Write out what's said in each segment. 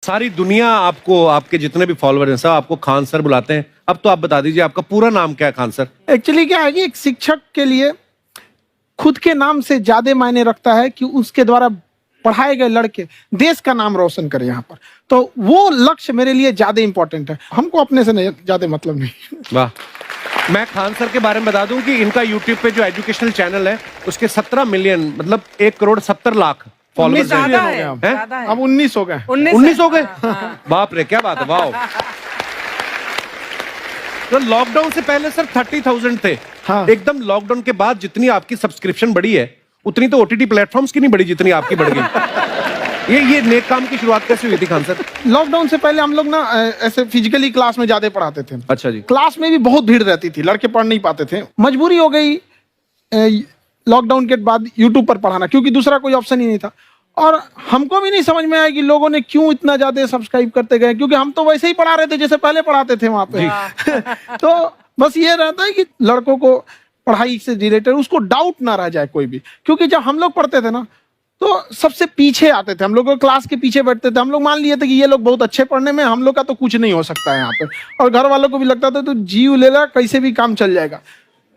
सारी दुनिया आपको, आपके जितने भी फॉलोअर हैं सब आपको खान सर बुलाते हैं। अब तो आप बता दीजिए आपका पूरा नाम क्या है खान सर? एक्चुअली क्या है कि एक शिक्षक के लिए खुद के नाम से ज्यादा मायने रखता है कि उसके द्वारा पढ़ाए गए लड़के देश का नाम रोशन करें यहाँ पर। तो वो लक्ष्य मेरे लिए ज्यादा इंपॉर्टेंट है, हमको अपने से नहीं ज्यादा मतलब नहीं। वाह। मैं खान सर के बारे में बता दूं कि इनका यूट्यूब पे जो एजुकेशनल चैनल है उसके 17 मिलियन मतलब 1,70,00,000 फॉलोअर्स ज्यादा है, हैं। ज्यादा है। अब 19 हो गए। 19 हो गए? बाप रे, क्या बात है, वाह। तो लॉकडाउन से पहले सर 30,000 थे। हाँ। एकदम लॉकडाउन के बाद जितनी आपकी सब्सक्रिप्शन बढ़ी है उतनी तो ओटीटी प्लेटफॉर्म्स की नहीं बढ़ी जितनी आपकी बढ़ गई। ये नेक काम की शुरुआत कैसे हुई थी खान सर? लॉकडाउन से पहले हम लोग ना ऐसे फिजिकली क्लास में ज्यादा पढ़ाते थे। अच्छा जी। क्लास में भी बहुत भीड़ रहती थी, लड़के पढ़ नहीं पाते थे। मजबूरी हो गई लॉकडाउन के बाद यूट्यूब पर पढ़ाना, क्योंकि दूसरा कोई ऑप्शन ही नहीं था। और हमको भी नहीं समझ में आया कि लोगों ने क्यों इतना ज्यादा सब्सक्राइब करते गए, क्योंकि हम तो वैसे ही पढ़ा रहे थे जैसे पहले पढ़ाते थे वहां पे। तो बस ये रहता है कि लड़कों को पढ़ाई से रिलेटेड उसको डाउट ना रह जाए कोई भी, क्योंकि जब हम लोग पढ़ते थे ना तो सबसे पीछे आते थे, हम लोग क्लास के पीछे बैठते थे। हम लोग मान लिए थे कि ये लोग बहुत अच्छे पढ़ने में, हम लोग का तो कुछ नहीं हो सकता है यहाँ पे। और घर वालों को भी लगता था तो जीव ले ला, कैसे भी काम चल जाएगा।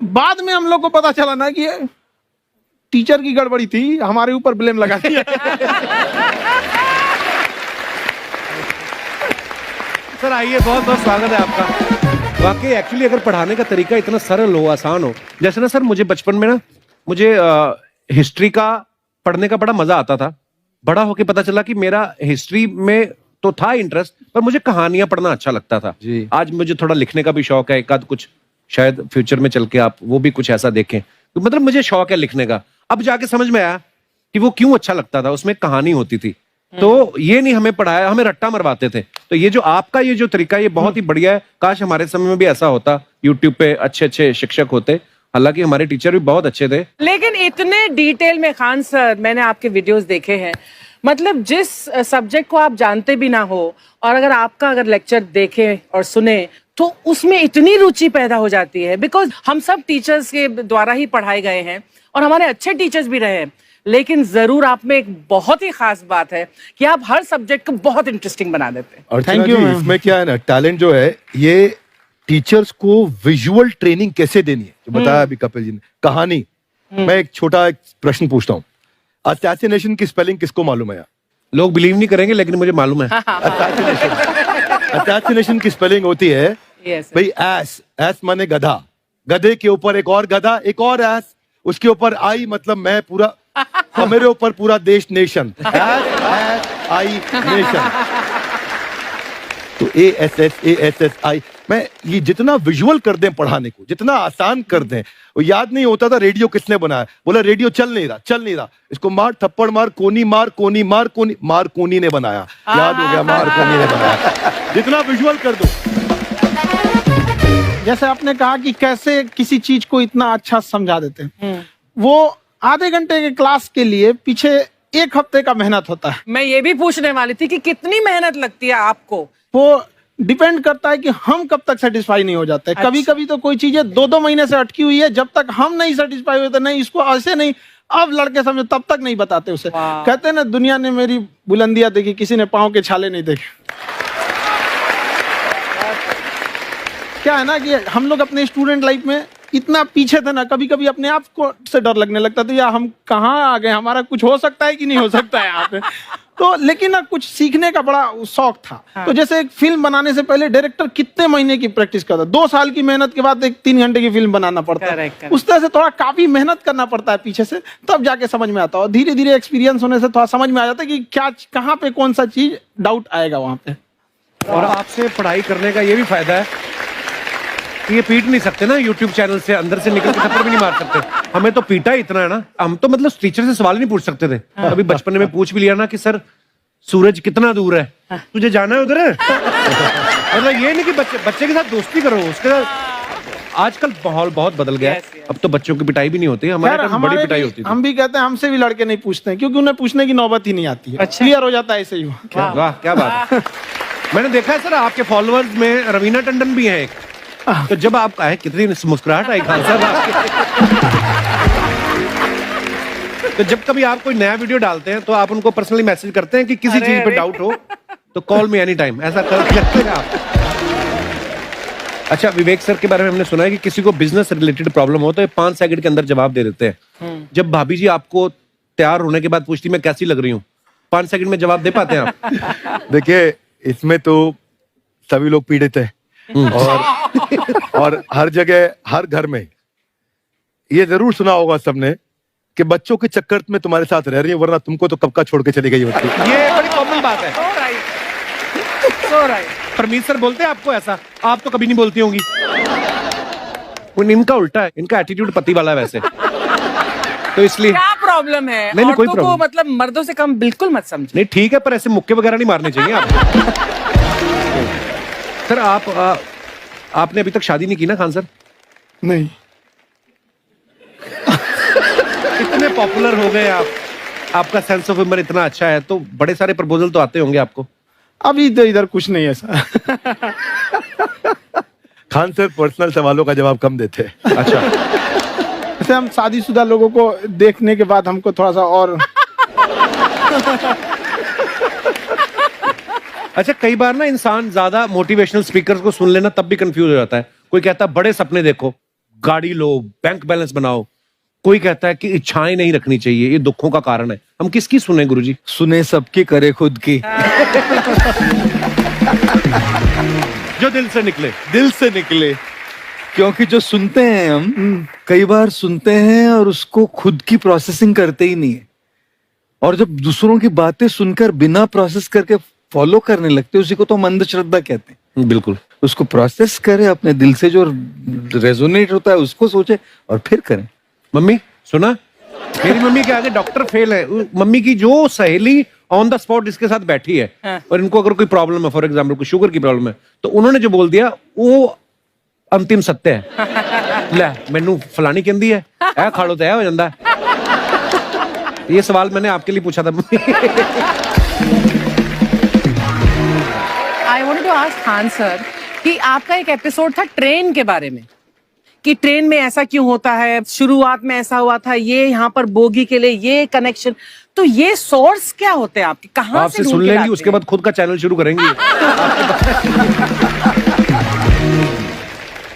बाद में हम लोग को पता चला ना कि टीचर की गड़बड़ी थी, हमारे ऊपर ब्लेम लगा दिया। सर आइए, बहुत बहुत स्वागत है आपका। वाकई एक्चुअली अगर पढ़ाने का तरीका इतना सरल हो, आसान हो, जैसे ना सर मुझे बचपन में ना मुझे हिस्ट्री का पढ़ने का बड़ा मजा आता था। बड़ा होके पता चला कि मेरा हिस्ट्री में तो था इंटरेस्ट, पर मुझे कहानियां पढ़ना अच्छा लगता था जी। आज मुझे थोड़ा लिखने का भी शौक है, एक आध कुछ शायद फ्यूचर में चल के आप वो भी कुछ ऐसा देखें। तो मतलब मुझे शौक है लिखने का। अब जाके समझ में आया कि वो क्यों अच्छा लगता था, उसमें कहानी होती थी। तो ये नहीं हमें पढ़ाया, हमें रट्टा मरवाते थे। तो ये जो आपका ये जो तरीका ये बहुत ही बढ़िया है। काश हमारे समय में भी ऐसा होता, यूट्यूब पे अच्छे अच्छे शिक्षक होते। हालांकि हमारे टीचर भी बहुत अच्छे थे। लेकिन इतने डिटेल में खान सर, मैंने आपके वीडियोस देखे हैं, मतलब जिस सब्जेक्ट को आप जानते भी ना हो और अगर लेक्चर देखें और सुने तो उसमें इतनी रुचि पैदा हो जाती है। बिकॉज हम सब टीचर्स के द्वारा ही पढ़ाए गए हैं और हमारे अच्छे टीचर्स भी रहे हैं, लेकिन जरूर आप में एक बहुत ही खास बात है कि आप हर सब्जेक्ट को बहुत इंटरेस्टिंग बना देते हैं। Thank you. इसमें क्या है ना, टैलेंट जो है ये टीचर्स को विजुअल ट्रेनिंग कैसे देनी है, जो बताया अभी कपिल जी ने। कहानी, मैं एक छोटा प्रश्न पूछता हूँ, असैसिनेशन की स्पेलिंग किसको मालूम है? लोग बिलीव नहीं करेंगे लेकिन मुझे मालूम है। असैसिनेशन की स्पेलिंग होती है भाई एस माने गधा, गधे के ऊपर एक और गधा, एक और एस, उसके ऊपर आई मतलब मैं पूरा, और मेरे ऊपर पूरा देश, नेशन। S I nation. तो ASSASSI मैं ये जितना विजुअल कर दें पढ़ाने को, जितना आसान कर दें। वो याद नहीं होता था रेडियो किसने बनाया, बोला रेडियो चल नहीं रहा, इसको मार थप्पड़ मार, कोनी मार, कोनी मार, कोनी मार, कोनी ने बनाया। याद हो गया, मार कोनी ने बनाया। जितना विजुअल कर दो। जैसे आपने कहा कि कैसे किसी चीज को इतना अच्छा समझा देते हैं, वो आधे घंटे के क्लास के लिए पीछे 1 हफ्ते का मेहनत होता है। मैं ये भी पूछने वाली थी कि कितनी मेहनत लगती है आपको। वो डिपेंड करता है कि हम कब तक सेटिस्फाई नहीं हो जाते। अच्छा। कभी कभी तो कोई चीजें 2-2 महीने से अटकी हुई है, जब तक हम नहीं सेटिस्फाई होते, नहीं इसको ऐसे नहीं, अब लड़के समझो तब तक नहीं बताते उसे। कहते हैं ना, दुनिया ने मेरी बुलंदियां देखी, किसी ने पांव के छाले नहीं देखे। क्या है ना कि हम लोग अपने स्टूडेंट लाइफ में इतना पीछे थे ना, कभी कभी अपने आप को से डर लगने लगता था, या हम कहाँ आ गए, हमारा कुछ हो सकता है कि नहीं हो सकता है यहाँ पे। तो लेकिन ना कुछ सीखने का बड़ा शौक था। हाँ। तो जैसे एक फिल्म बनाने से पहले डायरेक्टर कितने महीने की प्रैक्टिस करता है, 2 साल की मेहनत के बाद एक 3 घंटे की फिल्म बनाना पड़ता है। उस तरह से थोड़ा काफी मेहनत करना पड़ता है पीछे से, तब जाके समझ में आता है। और धीरे धीरे एक्सपीरियंस होने से थोड़ा समझ में आ जाता है कि क्या, कहाँ पे कौन सा चीज डाउट आएगा वहां पे। और आपसे पढ़ाई करने का ये भी फायदा है कि ये पीट नहीं सकते ना यूट्यूब चैनल से, अंदर से निकल के थप्पड़ भी नहीं मार सकते। हमें तो पीटा इतना है ना, हम तो मतलब टीचर से सवाल नहीं पूछ सकते थे। अभी बचपन में पूछ भी लिया ना कि सर सूरज कितना दूर है, तुझे जाना है उधर है। मतलब ये नहीं कि बच्चे के साथ दोस्ती करो, उसके साथ। आजकल माहौल बहुत बदल गया है। अब तो बच्चों की पिटाई भी नहीं होती, हमारे टाइम बड़ी पिटाई होती थी। हम भी कहते हैं, हमसे भी लड़के नहीं पूछते हैं, क्योंकि उन्हें पूछने की नौबत ही नहीं आती है। क्लियर हो जाता है ऐसे ही। वाह, क्या बात है। मैंने देखा है सर आपके फॉलोअर्स में रवीना टंडन भी है एक। तो जब आप आए, कितनी मुस्कुराहट आई खान साहब आपके। तो जब कभी आप कोई नया वीडियो डालते हैं तो आप उनको पर्सनली मैसेज करते हैं कि किसी चीज पे डाउट हो तो कॉल मी एनी टाइम, ऐसा कर सकते हैं आप। अच्छा, विवेक सर के बारे में हमने सुना है कि किसी को बिजनेस रिलेटेड प्रॉब्लम हो तो ये 5 सेकंड के अंदर जवाब दे देते हैं। जब भाभी जी आपको तैयार होने के बाद पूछती मैं कैसी लग रही हूँ, 5 सेकंड में जवाब दे पाते हैं आप? देखिए, इसमें तो सभी लोग पीड़ित हैं और हर जगह, हर घर में ये जरूर सुना होगा सबने कि बच्चों के चक्कर में तुम्हारे साथ रह रही है, वरना तुमको तो कब का छोड़ के चली गई होती। ये बड़ी कॉमन बात है। So right. परमीत सर बोलते हैं आपको ऐसा? आप तो कभी नहीं बोलती होंगी। इनका उल्टा है, इनका एटीट्यूड पति वाला है वैसे, तो इसलिए। क्या प्रॉब्लम है? नहीं, कोई औरतों को प्रॉब्लम मतलब मर्दों से कम बिल्कुल मत समझो। नहीं, ठीक है, पर ऐसे मुक्के वगैरह नहीं मारने चाहिए आपको। सर आपने अभी तक शादी नहीं की ना खान सर? नहीं। इतने पॉपुलर हो गए आप, आपका सेंस ऑफ ह्यूमर इतना अच्छा है, तो बड़े सारे प्रपोजल तो आते होंगे आपको। अभी तो इधर कुछ नहीं है ऐसा। खान सर पर्सनल सवालों का जवाब कम देते हैं। अच्छा, जैसे हम शादीशुदा लोगों को देखने के बाद हमको थोड़ा सा और अच्छा, कई बार ना इंसान ज्यादा मोटिवेशनल स्पीकर्स को सुन लेना तब भी कंफ्यूज हो जाता है। कोई कहता है बड़े सपने देखो, गाड़ी लो, बैंक बैलेंस बनाओ। कोई कहता है कि इच्छाएं नहीं रखनी चाहिए, ये दुखों का कारण है। हम किसकी सुने गुरुजी? सुने सबकी, करे खुद की। जो दिल से निकले। दिल से निकले, क्योंकि जो सुनते हैं हम कई बार सुनते हैं और उसको खुद की प्रोसेसिंग करते ही नहीं है, और जब दूसरों की बातें सुनकर बिना प्रोसेस करके फॉलो करने लगते, उसी को तो हम अंधश्रद्धा कहते हैं। बिल्कुल। उसको प्रोसेस करे, अपने दिल से जो रेजोनेट होता है उसको सोचे और फिर करें। मम्मी सुना, मेरी मम्मी के आगे डॉक्टर फेल है। मम्मी की जो सहेली ऑन द स्पॉट इसके साथ बैठी है, हाँ। और इनको अगर कोई प्रॉब्लम है, फॉर एग्जाम्पल कोई शुगर की प्रॉब्लम है, तो उन्होंने जो बोल दिया वो अंतिम सत्य है। ले मैनू फलानी कहती है, ऐ खाड़ो तो ऐ हो जाता है। ये सवाल मैंने आपके लिए पूछा था। I wanted to ask Khan sir कि आपका एक एपिसोड था ट्रेन के बारे में, कि ट्रेन में ऐसा क्यों होता है, शुरुआत में ऐसा हुआ था, ये यहाँ पर बोगी के लिए ये कनेक्शन, तो ये सोर्स क्या होते हैं आपके, कहाँ आपसे से ढूंढ सुन के लेंगी, लाते उसके हैं? बाद खुद का चैनल शुरू करेंगी।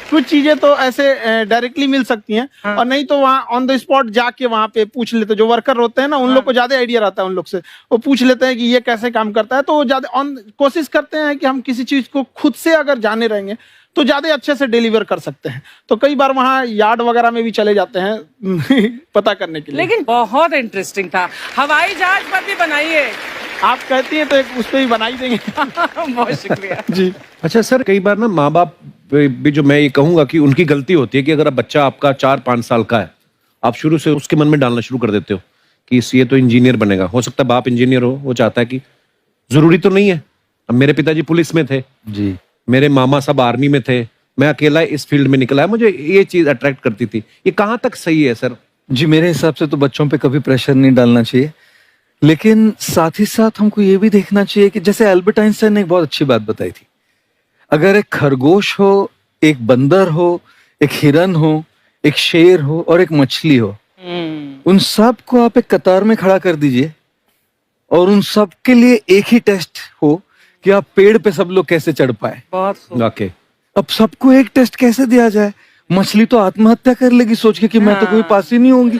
कुछ चीजें तो ऐसे डायरेक्टली मिल सकती हैं, हाँ। और नहीं तो वहाँ ऑन द स्पॉट जाके वहाँ पे पूछ लेते, जो वर्कर होते हैं ना, उन लोग को ज्यादा आइडिया रहता है उन लोग से, वो पूछ लेते हैं कि ये कैसे काम करता है, तो वो ज्यादा कोशिश करते हैं कि हम किसी चीज को खुद से अगर जाने रहेंगे तो ज्यादा अच्छे से डिलीवर कर सकते हैं। तो कई बार वहाँ यार्ड वगैरह में भी चले जाते हैं पता करने के लिए। लेकिन बहुत इंटरेस्टिंग था। हवाई जहाज पर भी बनाइए। आप कहती हैं तो एक उस पर भी बना ही देंगे। बहुत शुक्रिया जी। अच्छा सर, कई बार ना माँ बाप भी, जो मैं ये कहूंगा कि उनकी गलती होती है कि अगर बच्चा आपका 4-5 साल का है, आप शुरू से उसके मन में डालना शुरू कर देते हो कि ये तो इंजीनियर बनेगा। हो सकता है बाप इंजीनियर हो, वो चाहता है कि जरूरी तो नहीं है। अब मेरे पिताजी पुलिस में थे जी, मेरे मामा सब आर्मी में थे, मैं अकेला इस फील्ड में निकला है, मुझे ये चीज अट्रैक्ट करती थी। ये कहाँ तक सही है सर? जी, मेरे हिसाब से तो बच्चों पे कभी प्रेशर नहीं डालना चाहिए, लेकिन साथ ही साथ हमको ये भी देखना चाहिए कि जैसे एल्बर्ट आइंस्टाइन ने एक बहुत अच्छी बात बताई थी, अगर एक खरगोश हो, एक बंदर हो, एक हिरन हो, एक शेर हो और एक मछली हो, उन सब को आप एक कतार में खड़ा कर दीजिए और उन सब के लिए एक ही टेस्ट हो कि आप पेड़ पे सब लोग कैसे चढ़ पाए। बहुत खूब। ओके, अब सबको एक टेस्ट कैसे दिया जाए? मछली तो आत्महत्या कर लेगी सोच के कि मैं तो कोई पास ही नहीं होंगी,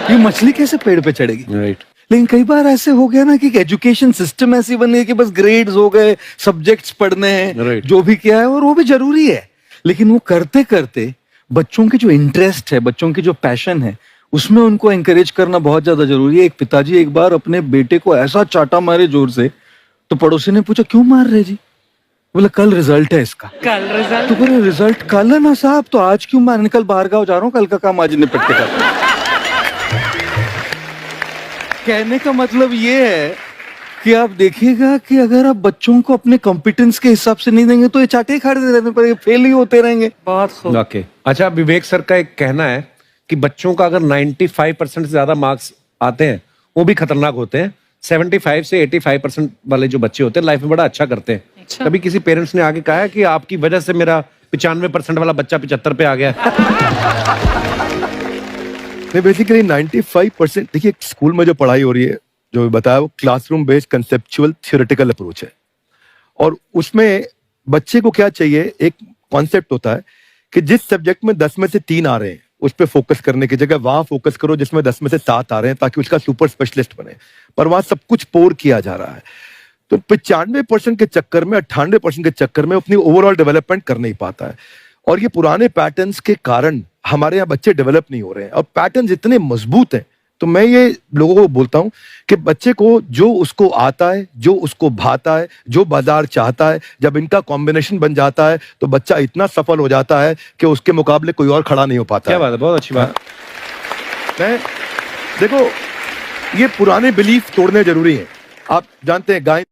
ये मछली कैसे पेड़ पे चढ़ेगी? राइट। लेकिन कई बार ऐसे हो गया ना कि एजुकेशन सिस्टम ऐसी बनी है कि बस ग्रेड्स हो गए, सब्जेक्ट्स पढ़ने हैं, Right. जो भी किया है, और वो भी जरूरी है, लेकिन वो करते करते बच्चों की जो इंटरेस्ट है, बच्चों की जो पैशन है, उसमें उनको एंकरेज करना बहुत ज्यादा जरूरी है। एक पिताजी एक बार अपने बेटे को ऐसा चाटा मारे जोर से, तो पड़ोसी ने पूछा क्यों मार रहे जी? बोला कल रिजल्ट है इसका। कल रिजल्ट? तो बोले रिजल्ट कल है ना साहब, तो आज क्यों मारने? कल बाहर गाँव जा रहा हूँ, कल का काम आज निपट के करता हूं। कहने का मतलब ये है कि आप देखिएगा कि अगर आप बच्चों को अपने कॉम्पिटेंस के हिसाब से नहीं देंगे तो ये चाटे खाते रहने पर फेल ही होते रहेंगे। बहुत खूब। ओके। अच्छा, विवेक सर का एक कहना है कि बच्चों का अगर 95% से ज्यादा मार्क्स आते हैं वो भी खतरनाक होते हैं। 75 से 85% वाले जो बच्चे होते हैं लाइफ में बड़ा अच्छा करते हैं। अच्छा। कभी किसी पेरेंट्स ने आगे कहा है कि आपकी वजह से मेरा 95% वाला बच्चा 75 पे आ गया? नहीं, बेसिकली 95%, देखिए स्कूल में जो पढ़ाई हो रही है, जो बताया, वो classroom based conceptual theoretical approach है। और उसमें बच्चे को क्या चाहिए, एक कॉन्सेप्ट होता है कि जिस सब्जेक्ट में 10 में से 3 आ रहे हैं उस पर फोकस करने की जगह वहां फोकस करो जिसमें 10 में से 7 आ रहे हैं, ताकि उसका सुपर स्पेशलिस्ट बने। पर वहां सब कुछ पोर किया जा रहा है। तो 95% के चक्कर में, 98% के चक्कर में अपनी ओवरऑल डेवलपमेंट कर नहीं पाता है। और ये पुराने पैटर्न्स के कारण हमारे यहाँ बच्चे डेवलप नहीं हो रहे हैं। और पैटर्न्स इतने मजबूत हैं, तो मैं ये लोगों को बोलता हूं कि बच्चे को जो उसको आता है, जो उसको भाता है, जो बाजार चाहता है, जब इनका कॉम्बिनेशन बन जाता है तो बच्चा इतना सफल हो जाता है कि उसके मुकाबले कोई और खड़ा नहीं हो पाता। क्या बात है, बहुत अच्छी बात। मैं देखो, ये पुराने बिलीफ तोड़ने जरूरी हैं। आप जानते हैं गाय